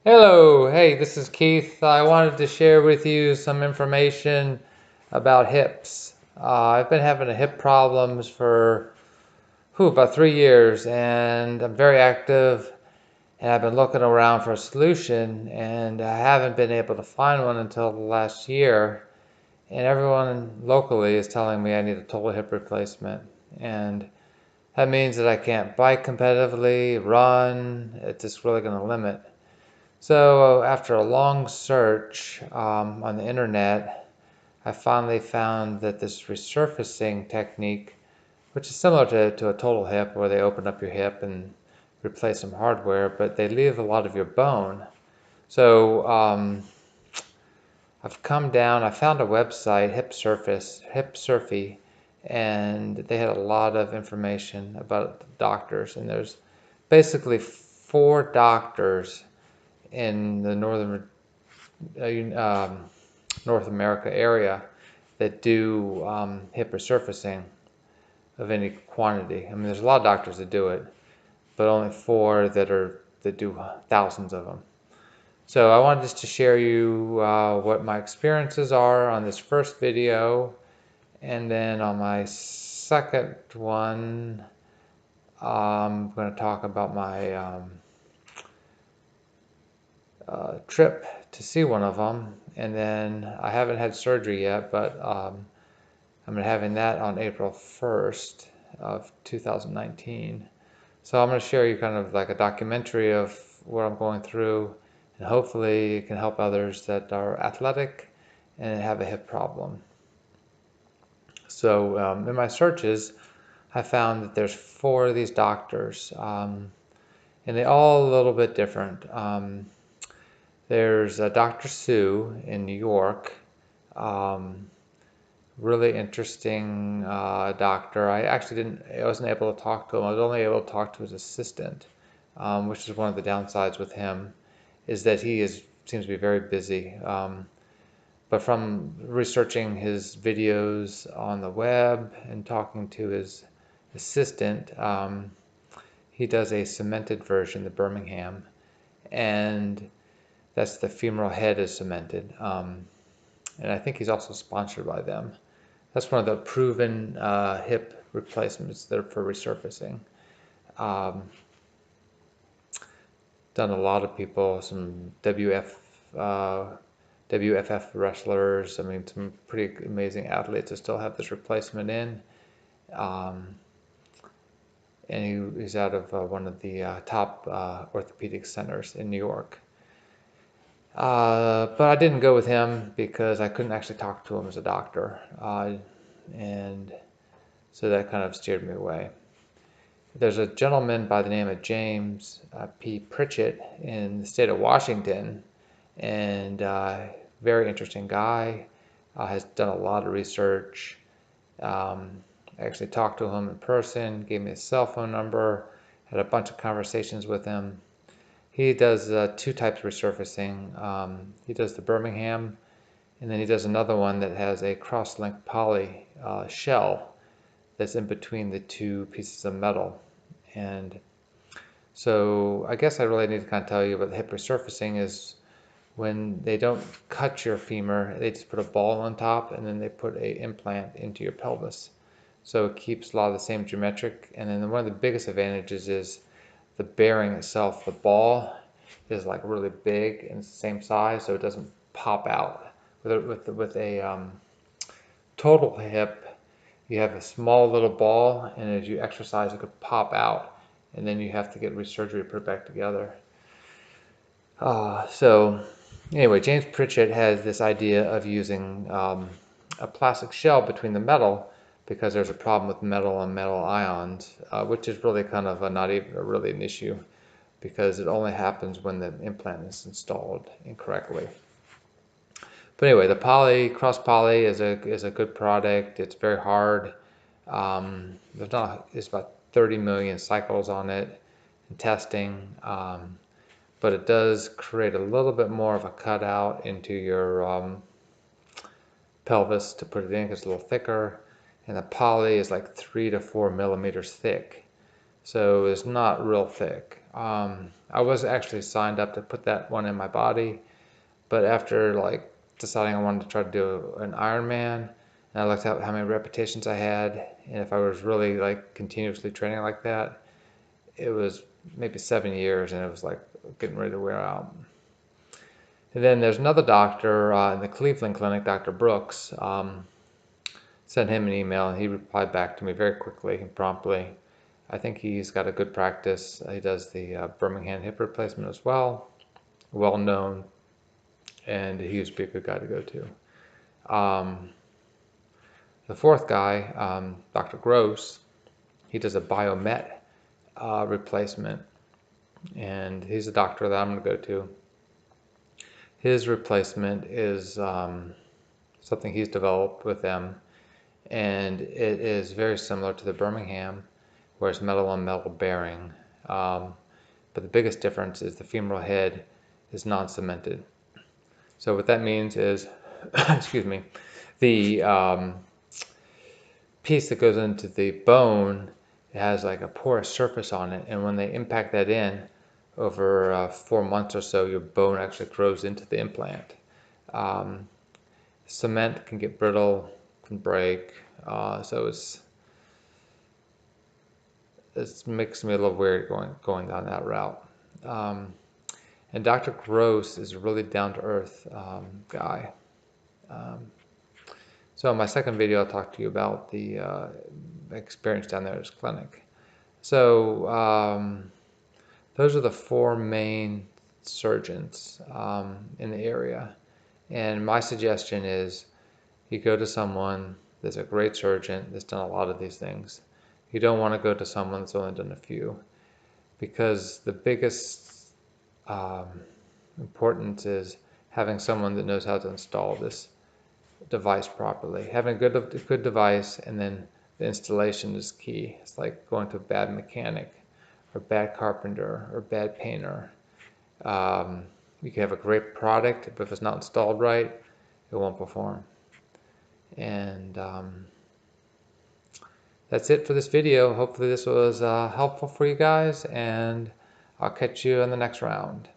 Hello, hey, this is Keith. I wanted to share with you some information about hips. I've been having hip problems for about 3 years, and I'm very active, and I've been looking around for a solution, and I haven't been able to find one until the last year. And everyone locally is telling me I need a total hip replacement, and that means that I can't bike competitively, run. It's just really going to limit. So after a long search on the internet, I finally found that this resurfacing technique, which is similar to a total hip where they open up your hip and replace some hardware, but they leave a lot of your bone. So I've come down, I found a website, Hip Surfy, and they had a lot of information about doctors. And there's basically four doctors in the North America area that do hip resurfacing of any quantity. I mean, there's a lot of doctors that do it, but only four that do thousands of them. So I wanted just to share you what my experiences are on this first video, and then on my second one, I'm going to talk about my trip to see one of them, and then I haven't had surgery yet, but I'm having that on April 1st of 2019. So I'm going to share you kind of like a documentary of what I'm going through, and hopefully it can help others that are athletic and have a hip problem. So in my searches, I found that there's four of these doctors, and they're all a little bit different. There's Dr. Sue in New York. Really interesting doctor. I wasn't able to talk to him. I was only able to talk to his assistant, which is one of the downsides with him, is that seems to be very busy. But from researching his videos on the web and talking to his assistant, he does a cemented version, the Birmingham, and that's the femoral head is cemented. And I think he's also sponsored by them. That's one of the proven hip replacements that are for resurfacing. Um, Done a lot of people, some WFF wrestlers. I mean, some pretty amazing athletes that still have this replacement in. Um, and he's out of one of the top orthopedic centers in New York. But I didn't go with him because I couldn't actually talk to him as a doctor. And so that kind of steered me away. There's a gentleman by the name of James P. Pritchett in the state of Washington, and very interesting guy, has done a lot of research. I actually talked to him in person, gave me his cell phone number, had a bunch of conversations with him. He does two types of resurfacing. He does the Birmingham, and then he does another one that has a cross-linked poly shell that's in between the two pieces of metal. And so I guess I really need to kind of tell you about the hip resurfacing is when they don't cut your femur, they just put a ball on top and then they put a implant into your pelvis. So it keeps a lot of the same geometric. And then one of the biggest advantages is the bearing itself. The ball is like really big and the same size, so it doesn't pop out. With a total hip, you have a small little ball, and as you exercise, it could pop out, and then you have to get resurgery to put it back together. So anyway, James Pritchett has this idea of using a plastic shell between the metal because there's a problem with metal and metal ions, which is really kind of not even really an issue because it only happens when the implant is installed incorrectly. But anyway, the cross poly is a good product. It's very hard. It's about 30 million cycles on it in testing, but it does create a little bit more of a cutout into your pelvis to put it in because it's a little thicker, and the poly is like 3 to 4 millimeters thick. so it's not real thick. I was actually signed up to put that one in my body, but after like deciding I wanted to try to do an Ironman, and I looked at how many repetitions I had, and if I was really like continuously training like that, it was maybe 7 years, and it was like getting ready to wear out. And then there's another doctor in the Cleveland clinic, Dr. Brooks. Sent him an email, and he replied back to me very quickly and promptly. I think he's got a good practice. He does the Birmingham hip replacement as well, well known, and he would be a good guy to go to. The fourth guy, Dr. Gross, he does a biomet replacement, and he's a doctor that I'm going to go to. His replacement is something he's developed with them, and it is very similar to the Birmingham, where it's metal on metal bearing. But the biggest difference is the femoral head is non-cemented. So what that means is, excuse me, the piece that goes into the bone, it has like a porous surface on it, and when they impact that in, over 4 months or so, your bone actually grows into the implant. Cement can get brittle, can break, so it makes me a little weird going down that route. And Dr. Gross is a really down-to-earth guy. So in my second video, I'll talk to you about the experience down there at his clinic. So those are the 4 main surgeons in the area. And my suggestion is you go to someone that's a great surgeon that's done a lot of these things. You don't want to go to someone that's only done a few, because the biggest importance is having someone that knows how to install this device properly. Having a good device, and then the installation is key. It's like going to a bad mechanic or bad carpenter or bad painter. You can have a great product, but if it's not installed right, it won't perform. And that's it for this video. Hopefully this was helpful for you guys, and I'll catch you in the next round.